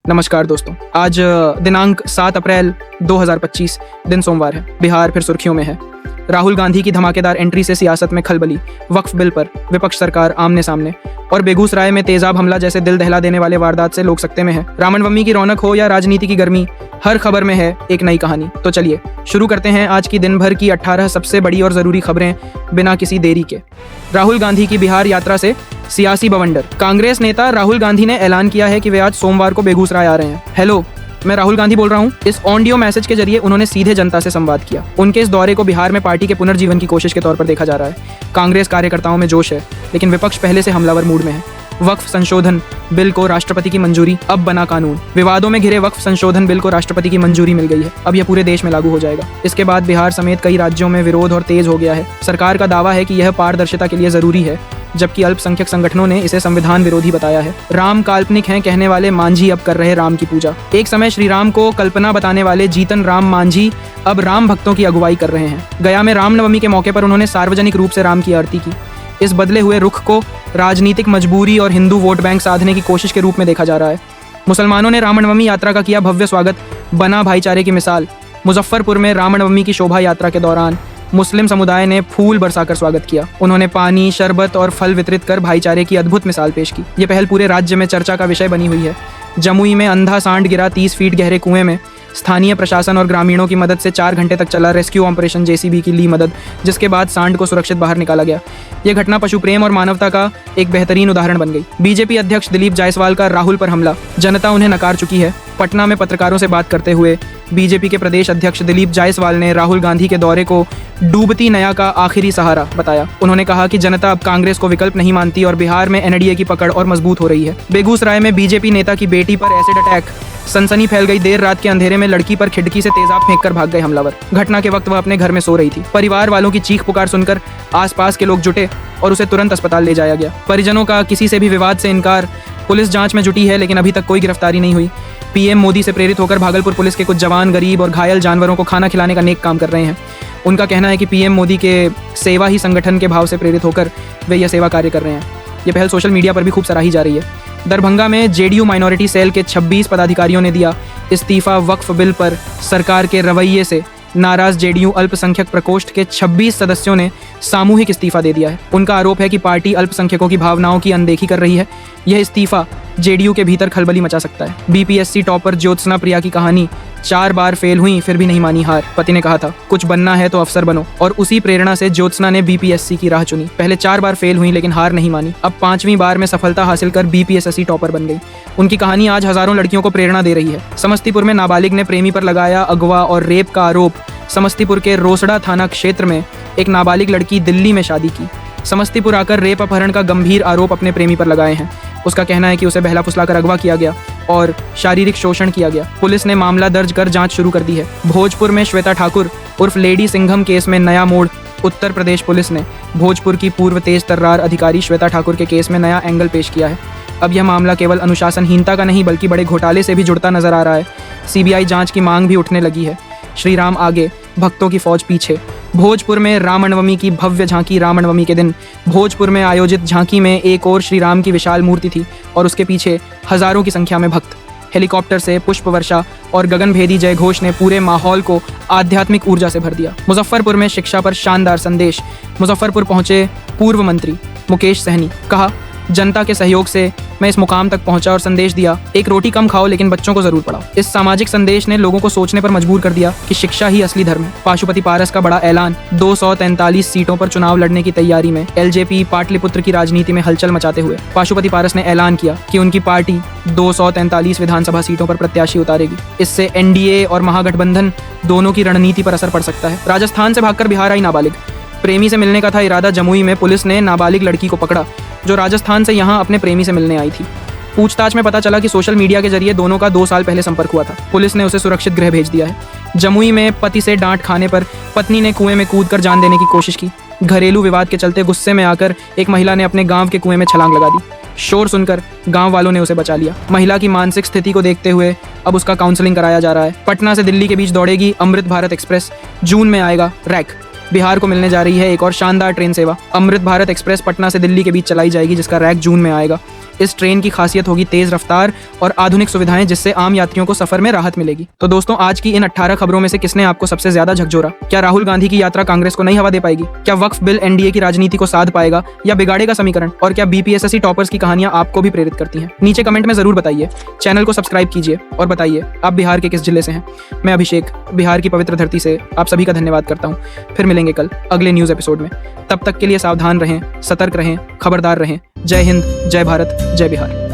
नमस्कार दोस्तों, आज दिनांक 7 अप्रैल 2025 दिन सोमवार है। बिहार फिर सुर्खियों में है। राहुल गांधी की धमाकेदार एंट्री से सियासत में खलबली, वक्फ बिल पर विपक्ष सरकार आमने सामने और बेगूसराय में तेजाब हमला जैसे दिल दहला देने वाले वारदात से लोग सकते में है। रामनवमी की रौनक हो या राजनीति की गर्मी, हर खबर में है एक नई कहानी। तो चलिए शुरू करते हैं आज की दिन भर की 18 सबसे बड़ी और जरूरी खबरें बिना किसी देरी के। राहुल गांधी की बिहार यात्रा से सियासी बवंडर। कांग्रेस नेता राहुल गांधी ने ऐलान किया है कि वे आज सोमवार को बेगूसराय आ रहे हैं। हेलो, मैं राहुल गांधी बोल रहा हूँ। इस ऑडियो मैसेज के जरिए उन्होंने सीधे जनता से संवाद किया। उनके इस दौरे को बिहार में पार्टी के पुनर्जीवन की कोशिश के तौर पर देखा जा रहा है। कांग्रेस कार्यकर्ताओं में जोश है, लेकिन विपक्ष पहले से हमलावर मूड में है। वक्फ संशोधन बिल को राष्ट्रपति की मंजूरी, अब बना कानून। विवादों में घिरे वक्फ संशोधन बिल को राष्ट्रपति की मंजूरी मिल गई है। अब यह पूरे देश में लागू हो जाएगा। इसके बाद बिहार समेत कई राज्यों में विरोध और तेज हो गया है। सरकार का दावा है कि यह पारदर्शिता के लिए जरूरी है, जबकि अल्पसंख्यक संगठनों ने इसे संविधान विरोधी बताया है। राम काल्पनिक हैं कहने वाले मांझी अब कर रहे राम की पूजा। एक समय श्री राम को कल्पना बताने वाले जीतन राम मांझी अब राम भक्तों की अगुवाई कर रहे हैं। गया में रामनवमी के मौके पर उन्होंने सार्वजनिक रूप से राम की आरती की। इस बदले हुए रुख को राजनीतिक मजबूरी और हिंदू वोट बैंक साधने की कोशिश के रूप में देखा जा रहा है। मुसलमानों ने रामनवमी यात्रा का किया भव्य स्वागत, बना भाईचारे की मिसाल। मुजफ्फरपुर में रामनवमी की शोभा यात्रा के दौरान मुस्लिम समुदाय ने फूल बरसाकर स्वागत किया। उन्होंने पानी, शरबत और फल वितरित कर भाईचारे की अद्भुत मिसाल पेश की। ये पहल पूरे राज्य में चर्चा का विषय बनी हुई है। जमुई में अंधा सांड गिरा 30 फीट गहरे कुएं में। स्थानीय प्रशासन और ग्रामीणों की मदद से 4 घंटे तक चला रेस्क्यू ऑपरेशन। जेसीबी की ली मदद, जिसके बाद सांड को सुरक्षित बाहर निकाला गया। यह घटना पशु प्रेम और मानवता का एक बेहतरीन उदाहरण बन गई। बीजेपी अध्यक्ष दिलीप जायसवाल का राहुल पर हमला, जनता उन्हें नकार चुकी है। पटना में पत्रकारों से बात करते हुए बीजेपी के प्रदेश अध्यक्ष दिलीप जायसवाल ने राहुल गांधी के दौरे को डूबती नया का आखिरी सहारा बताया। उन्होंने कहा कि जनता अब कांग्रेस को विकल्प नहीं मानती और बिहार में एनडीए की पकड़ और मजबूत हो रही है। बेगूसराय में बीजेपी नेता की बेटी पर एसिड अटैक, सनसनी फैल गई। देर रात के अंधेरे में लड़की पर खिड़की से तेजाब फेंककर भाग गए हमलावर। घटना के वक्त वह अपने घर में सो रही थी। परिवार वालों की चीख पुकार सुनकर आसपास के लोग जुटे और उसे तुरंत अस्पताल ले जाया गया। परिजनों का किसी से भी विवाद से इनकार। पुलिस जांच में जुटी है, लेकिन अभी तक कोई गिरफ्तारी नहीं हुई। पीएम मोदी से प्रेरित होकर भागलपुर पुलिस के कुछ जवान गरीब और घायल जानवरों को खाना खिलाने का नेक काम कर रहे हैं। उनका कहना है कि पीएम मोदी के सेवा ही संगठन के भाव से प्रेरित होकर वे यह सेवा कार्य कर रहे हैं। ये पहल सोशल मीडिया पर भी खूब सराही जा रही है। दरभंगा में जेडीयू माइनॉरिटी सेल के 26 पदाधिकारियों ने दिया इस्तीफा। वक्फ बिल पर सरकार के रवैये से नाराज जेडीयू अल्पसंख्यक प्रकोष्ठ के 26 सदस्यों ने सामूहिक इस्तीफा दे दिया है। उनका आरोप है कि पार्टी अल्पसंख्यकों की भावनाओं की अनदेखी कर रही है। यह इस्तीफा जेडीयू के भीतर खलबली मचा सकता है। बीपीएससी टॉपर ज्योत्सना प्रिया की कहानी, 4 बार फेल हुई फिर भी नहीं मानी हार। पति ने कहा था कुछ बनना है तो अफसर बनो, और उसी प्रेरणा से ज्योत्सना ने बीपीएससी की राह चुनी। पहले 4 बार फेल हुई लेकिन हार नहीं मानी। अब 5वीं बार में सफलता हासिल कर बीपीएससी टॉपर बन गई। उनकी कहानी आज हजारों लड़कियों को प्रेरणा दे रही है। समस्तीपुर में नाबालिग ने प्रेमी पर लगाया अगवा और रेप का आरोप। समस्तीपुर के रोसड़ा थाना क्षेत्र में एक नाबालिग लड़की दिल्ली में शादी की। समस्तीपुर आकर रेप अपहरण का गंभीर आरोप अपने प्रेमी पर लगाए हैं। उसका कहना है कि उसे बहला फुसलाकर अगवा किया गया और शारीरिक शोषण किया गया। पुलिस ने मामला दर्ज कर जांच शुरू कर दी है। भोजपुर में श्वेता ठाकुर उर्फ लेडी सिंघम केस में नया मोड़। उत्तर प्रदेश पुलिस ने भोजपुर की पूर्व तेज तर्रार अधिकारी श्वेता ठाकुर के केस में नया एंगल पेश किया है। अब यह मामला केवल अनुशासनहीनता का नहीं बल्कि बड़े घोटाले से भी जुड़ता नजर आ रहा है। सीबीआई जांच की मांग भी उठने लगी है। श्री राम आगे, भक्तों की फौज पीछे। भोजपुर में रामनवमी की भव्य झांकी। रामनवमी के दिन भोजपुर में आयोजित झांकी में एक और श्री राम की विशाल मूर्ति थी और उसके पीछे हजारों की संख्या में भक्त। हेलीकॉप्टर से पुष्प वर्षा और गगनभेदी जय घोष ने पूरे माहौल को आध्यात्मिक ऊर्जा से भर दिया। मुजफ्फरपुर में शिक्षा पर शानदार संदेश। मुजफ्फरपुर पहुंचे पूर्व मंत्री मुकेश सहनी। कहा, जनता के सहयोग से मैं इस मुकाम तक पहुंचा और संदेश दिया, एक रोटी कम खाओ लेकिन बच्चों को जरूर पढ़ाओ। इस सामाजिक संदेश ने लोगों को सोचने पर मजबूर कर दिया कि शिक्षा ही असली धर्म है। पाशुपति पारस का बड़ा ऐलान। 243 सीटों पर चुनाव लड़ने की तैयारी में। एलजेपी पाटलिपुत्र की राजनीति में हलचल मचाते हुए पाशुपति पारस ने ऐलान किया कि उनकी पार्टी 243 विधानसभा सीटों पर प्रत्याशी उतारेगी। इससे एनडीए और महागठबंधन दोनों की रणनीति पर असर पड़ सकता है। राजस्थान से भागकर बिहार आई नाबालिग। प्रेमी से मिलने का था इरादा। जमुई में पुलिस ने नाबालिग लड़की को पकड़ा जो राजस्थान से यहां अपने प्रेमी से मिलने आई थी। पूछताछ में पता चला कि सोशल मीडिया के जरिए दोनों का 2 साल पहले संपर्क हुआ था। पुलिस ने उसे सुरक्षित गृह भेज दिया है। जमुई में पति से डांट खाने पर पत्नी ने कुएं में कूदकर जान देने की कोशिश की। घरेलू विवाद के चलते गुस्से में आकर एक महिला ने अपने गांव के कुएं में छलांग लगा दी। शोर सुनकर गांव वालों ने उसे बचा लिया। महिला की मानसिक स्थिति को देखते हुए अब उसका काउंसलिंग कराया जा रहा है। पटना से दिल्ली के बीच दौड़ेगी अमृत भारत एक्सप्रेस। जून में आएगा रैक। बिहार को मिलने जा रही है एक और शानदार ट्रेन सेवा। अमृत भारत एक्सप्रेस पटना से दिल्ली के बीच चलाई जाएगी, जिसका रैक जून में आएगा। इस ट्रेन की खासियत होगी तेज रफ्तार और आधुनिक सुविधाएं, जिससे आम यात्रियों को सफर में राहत मिलेगी। तो दोस्तों, आज की इन 18 खबरों में से किसने आपको सबसे ज्यादा झकझोरा? क्या राहुल गांधी की यात्रा कांग्रेस को नई हवा दे पाएगी? क्या वक्फ बिल एनडीए की राजनीति को साध पाएगा या बिगाड़ेगा समीकरण? और क्या बीपीएससी टॉपर्स की कहानियां आपको भी प्रेरित करती हैं? नीचे कमेंट में जरूर बताइए। चैनल को सब्सक्राइब कीजिए और बताइए आप बिहार के किस जिले से हैं। मैं अभिषेक, बिहार की पवित्र धरती से आप सभी का धन्यवाद करता हूँ। फिर मिलेंगे कल अगले न्यूज एपिसोड में। तब तक के लिए सावधान रहें, सतर्क रहें, खबरदार रहें। जय हिंद, जय भारत, जय बिहार।